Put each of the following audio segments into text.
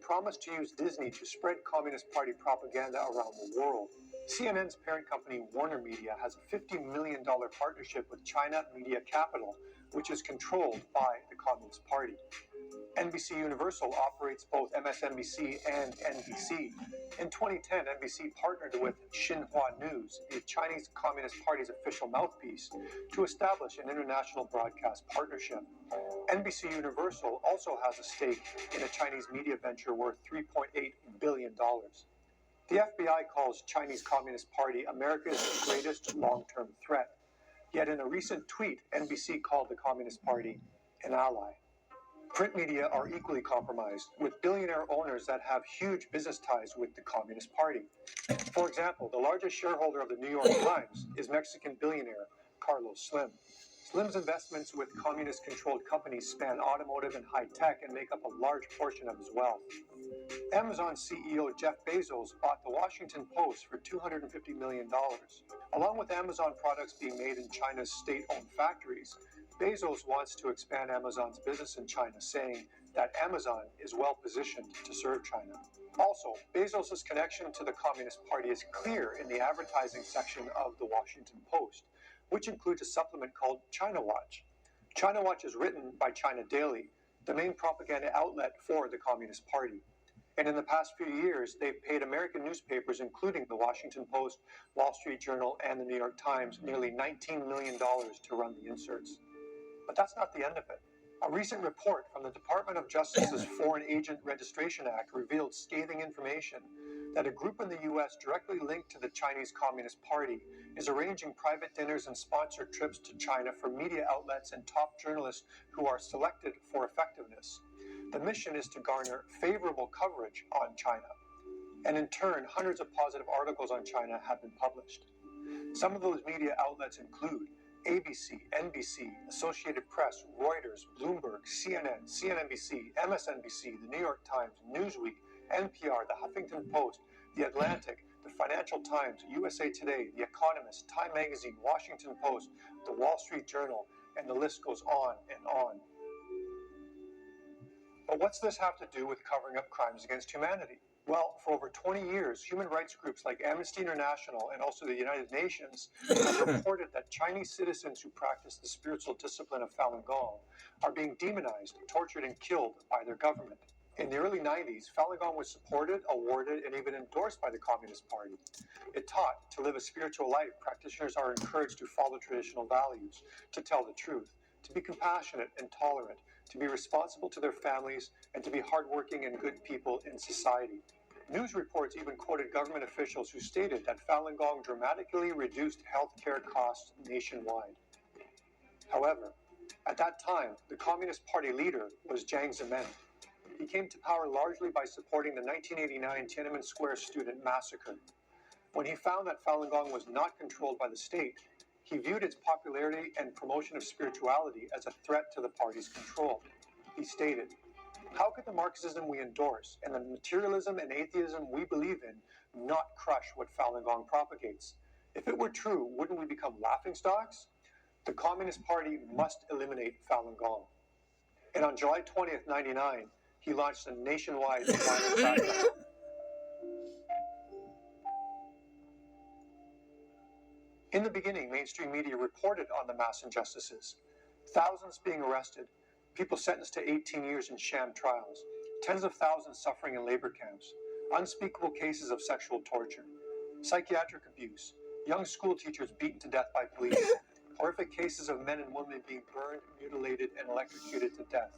promised to use Disney to spread Communist Party propaganda around the world. CNN's parent company, Warner Media, has a $50 million partnership with China Media Capital, which is controlled by the Communist Party. NBC Universal operates both MSNBC and NBC. In 2010, NBC partnered with Xinhua News, the Chinese Communist Party's official mouthpiece, to establish an international broadcast partnership. NBC Universal also has a stake in a Chinese media venture worth $3.8 billion. The FBI calls Chinese Communist Party America's greatest long-term threat. Yet in a recent tweet, NBC called the Communist Party an ally. Print media are equally compromised, with billionaire owners that have huge business ties with the Communist Party. For example, the largest shareholder of the New York Times is Mexican billionaire Carlos Slim. Slim's investments with communist-controlled companies span automotive and high-tech and make up a large portion of his wealth. Amazon CEO Jeff Bezos bought the Washington Post for $250 million. Along with Amazon products being made in China's state-owned factories, Bezos wants to expand Amazon's business in China, saying that Amazon is well positioned to serve China. Also, Bezos' connection to the Communist Party is clear in the advertising section of the Washington Post, which includes a supplement called China Watch. China Watch is written by China Daily, the main propaganda outlet for the Communist Party. And in the past few years, they've paid American newspapers, including the Washington Post, Wall Street Journal, and the New York Times, nearly $19 million to run the inserts. But that's not the end of it. A recent report from the Department of Justice's Foreign Agent Registration Act revealed scathing information that a group in the U.S. directly linked to the Chinese Communist Party is arranging private dinners and sponsored trips to China for media outlets and top journalists who are selected for effectiveness. The mission is to garner favorable coverage on China. And in turn, hundreds of positive articles on China have been published. Some of those media outlets include ABC, NBC, Associated Press, Reuters, Bloomberg, CNN, CNNBC, MSNBC, the New York Times, Newsweek, NPR, the Huffington Post, the Atlantic, the Financial Times, USA Today, The Economist, Time Magazine, Washington Post, the Wall Street Journal, and the list goes on and on. But what's this have to do with covering up crimes against humanity? Well, for over 20 years, human rights groups like Amnesty International and also the United Nations have reported that Chinese citizens who practice the spiritual discipline of Falun Gong are being demonized, tortured, and killed by their government. In the early 90s, Falun Gong was supported, awarded, and even endorsed by the Communist Party. It taught to live a spiritual life. Practitioners are encouraged to follow traditional values, to tell the truth, to be compassionate and tolerant, to be responsible to their families, and to be hardworking and good people in society. News reports even quoted government officials who stated that Falun Gong dramatically reduced healthcare costs nationwide. However, at that time, the Communist Party leader was Jiang Zemin. He came to power largely by supporting the 1989 Tiananmen Square student massacre. When he found that Falun Gong was not controlled by the state, he viewed its popularity and promotion of spirituality as a threat to the party's control. He stated, "How could the Marxism we endorse and the materialism and atheism we believe in not crush what Falun Gong propagates? If it were true, wouldn't we become laughingstocks? The Communist Party must eliminate Falun Gong." And on July 20th, 1999, he launched a nationwide violent crackdown. In the beginning, mainstream media reported on the mass injustices. Thousands being arrested, people sentenced to 18 years in sham trials, tens of thousands suffering in labor camps, unspeakable cases of sexual torture, psychiatric abuse, young school teachers beaten to death by police, horrific cases of men and women being burned, mutilated, and electrocuted to death.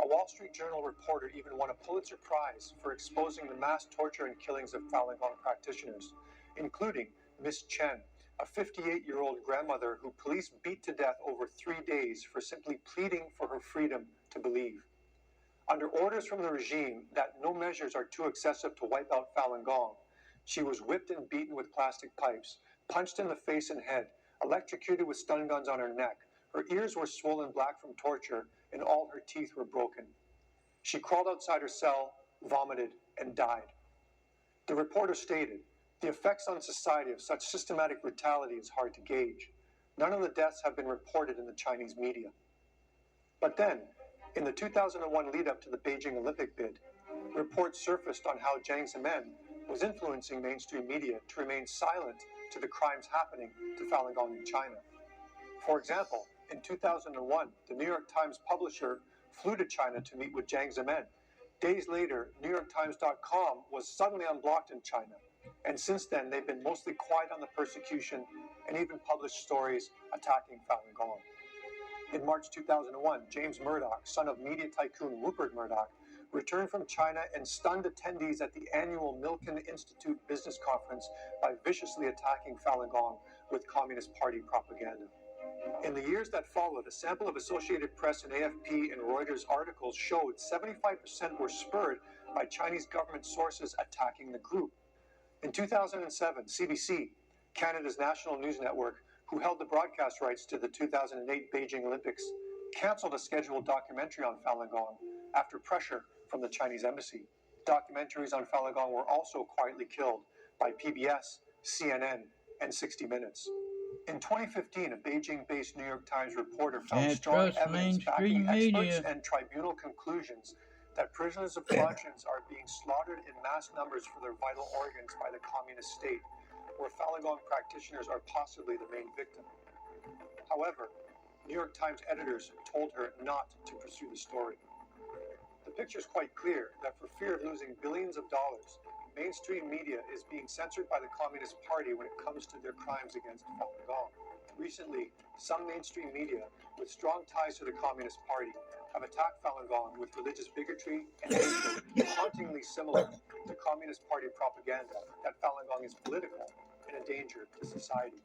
A Wall Street Journal reporter even won a Pulitzer Prize for exposing the mass torture and killings of Falun Gong practitioners, including Miss Chen, a 58-year-old grandmother who police beat to death over 3 days for simply pleading for her freedom to believe. Under orders from the regime that no measures are too excessive to wipe out Falun Gong, she was whipped and beaten with plastic pipes, punched in the face and head, electrocuted with stun guns on her neck. Her ears were swollen black from torture, and all her teeth were broken. She crawled outside her cell, vomited, and died. The reporter stated, "The effects on society of such systematic brutality is hard to gauge. None of the deaths have been reported in the Chinese media." But then, in the 2001 lead-up to the Beijing Olympic bid, Reports surfaced on how Jiang Zemin was influencing mainstream media to remain silent to the crimes happening to Falun Gong in China. For example, in 2001, the New York Times publisher flew to China to meet with Jiang Zemin. Days later, NewYorkTimes.com was suddenly unblocked in China. And since then, they've been mostly quiet on the persecution and even published stories attacking Falun Gong. In March 2001, James Murdoch, son of media tycoon Rupert Murdoch, returned from China and stunned attendees at the annual Milken Institute Business Conference by viciously attacking Falun Gong with Communist Party propaganda. In the years that followed, a sample of Associated Press and AFP and Reuters articles showed 75% were spurred by Chinese government sources attacking the group. In 2007, CBC, Canada's national news network, who held the broadcast rights to the 2008 Beijing Olympics, cancelled a scheduled documentary on Falun Gong after pressure from the Chinese embassy. Documentaries on Falun Gong were also quietly killed by PBS, CNN, and 60 Minutes. In 2015, a Beijing-based New York Times reporter found strong evidence backing experts and tribunal conclusions that prisoners of conscience are being slaughtered in mass numbers for their vital organs by the communist state, where Falun Gong practitioners are possibly the main victim. However, New York Times editors told her not to pursue the story. The picture is quite clear that for fear of losing billions of dollars, mainstream media is being censored by the Communist Party when it comes to their crimes against Falun Gong. Recently, some mainstream media with strong ties to the Communist Party have attacked Falun Gong with religious bigotry and hatred hauntingly similar to Communist Party propaganda that Falun Gong is political and a danger to society.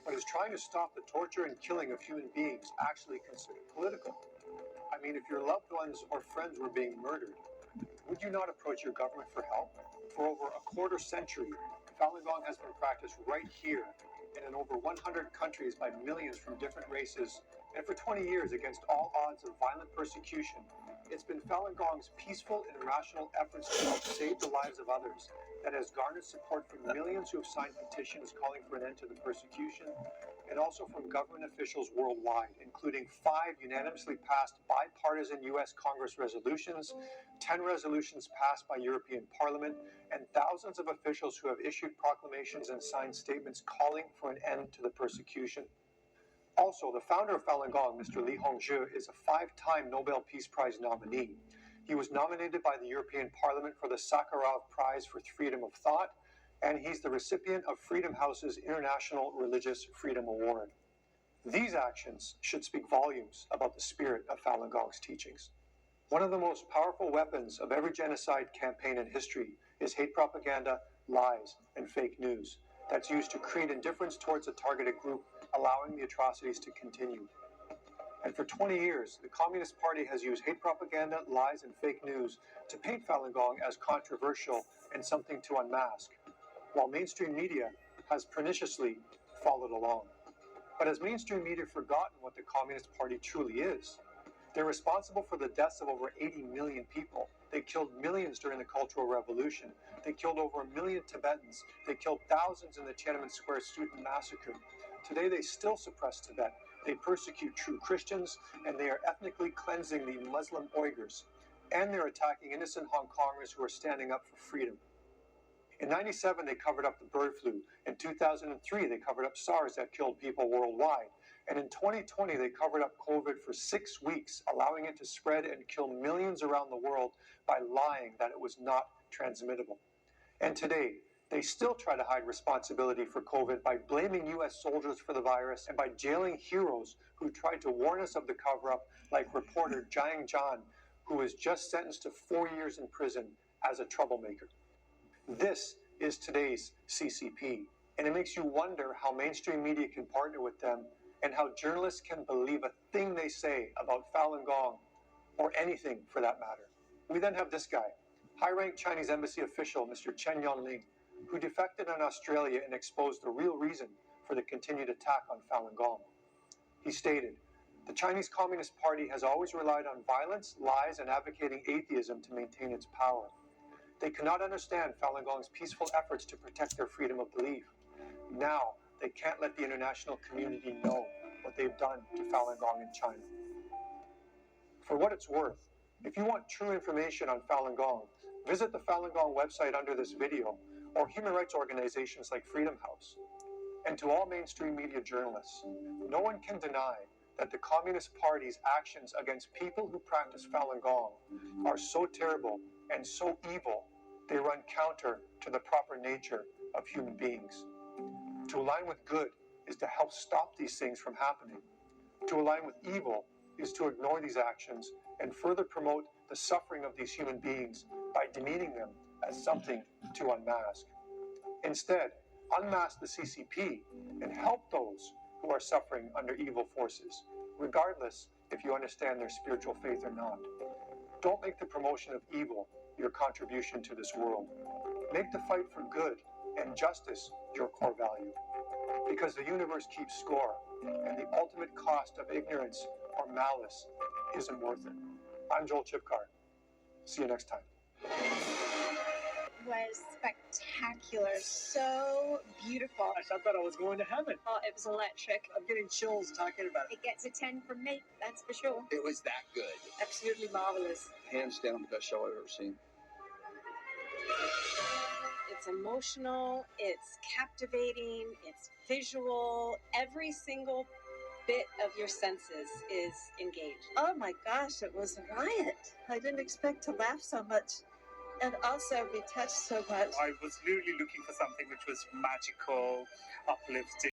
But is trying to stop the torture and killing of human beings actually considered political? I mean, if your loved ones or friends were being murdered, would you not approach your government for help? For over a quarter century, Falun Gong has been practiced right here and in over 100 countries by millions from different races, and for 20 years against all odds of violent persecution. It's been Falun Gong's peaceful and rational efforts to help save the lives of others that has garnered support from millions who have signed petitions calling for an end to the persecution, and also from government officials worldwide, including 5 unanimously passed bipartisan U.S. Congress resolutions, 10 resolutions passed by European Parliament, and thousands of officials who have issued proclamations and signed statements calling for an end to the persecution. Also, the founder of Falun Gong, Mr. Li Hongzhi, is a 5-time Nobel Peace Prize nominee. He was nominated by the European Parliament for the Sakharov Prize for Freedom of Thought, and he's the recipient of Freedom House's International Religious Freedom Award. These actions should speak volumes about the spirit of Falun Gong's teachings. One of the most powerful weapons of every genocide campaign in history is hate propaganda, lies, and fake news that's used to create indifference towards a targeted group, allowing the atrocities to continue. And for 20 years, the Communist Party has used hate propaganda, lies, and fake news to paint Falun Gong as controversial and something to unmask, while mainstream media has perniciously followed along. But has mainstream media forgotten what the Communist Party truly is? They're responsible for the deaths of over 80 million people. They killed millions during the Cultural Revolution. They killed over 1 million Tibetans. They killed thousands in the Tiananmen Square student massacre. Today they still suppress Tibet. They persecute true Christians, and they are ethnically cleansing the Muslim Uyghurs. And they're attacking innocent Hong Kongers who are standing up for freedom. In 1997, they covered up the bird flu. In 2003, they covered up SARS that killed people worldwide. And in 2020, they covered up COVID for 6 weeks, allowing it to spread and kill millions around the world by lying that it was not transmittable. And today, they still try to hide responsibility for COVID by blaming U.S. soldiers for the virus and by jailing heroes who tried to warn us of the cover-up, like reporter Jiang Zhan, who was just sentenced to 4 years in prison as a troublemaker. This is today's CCP, and it makes you wonder how mainstream media can partner with them and how journalists can believe a thing they say about Falun Gong, or anything for that matter. We then have this guy, high-ranked Chinese embassy official Mr. Chen Yonling, who defected in Australia and exposed the real reason for the continued attack on Falun Gong. He stated, "The Chinese Communist Party has always relied on violence, lies, and advocating atheism to maintain its power. They cannot understand Falun Gong's peaceful efforts to protect their freedom of belief. Now, they can't let the international community know what they've done to Falun Gong in China." For what it's worth, if you want true information on Falun Gong, Visit the Falun Gong website under this video, or human rights organizations like Freedom House. And to all mainstream media journalists, no one can deny that the Communist Party's actions against people who practice Falun Gong are so terrible and so evil, they run counter to the proper nature of human beings. To align with good is to help stop these things from happening. To align with evil is to ignore these actions and further promote the suffering of these human beings by demeaning them as something to unmask. Instead, unmask the CCP and help those who are suffering under evil forces, regardless if you understand their spiritual faith or not. Don't make the promotion of evil your contribution to this world. Make the fight for good and justice your core value. Because the universe keeps score, and the ultimate cost of ignorance or malice isn't worth it. I'm Joel Chipkar. See you next time. Was spectacular, so beautiful. I thought I was going to heaven. Oh, it was electric. I'm getting chills talking about it. It gets a 10 from me, that's for sure. It was that good. Absolutely marvelous. Hands down, the best show I've ever seen. It's emotional, it's captivating, it's visual. Every single bit of your senses is engaged. Oh my gosh, it was a riot. I didn't expect to laugh so much and also be touched so much. I was really looking for something which was magical, uplifting.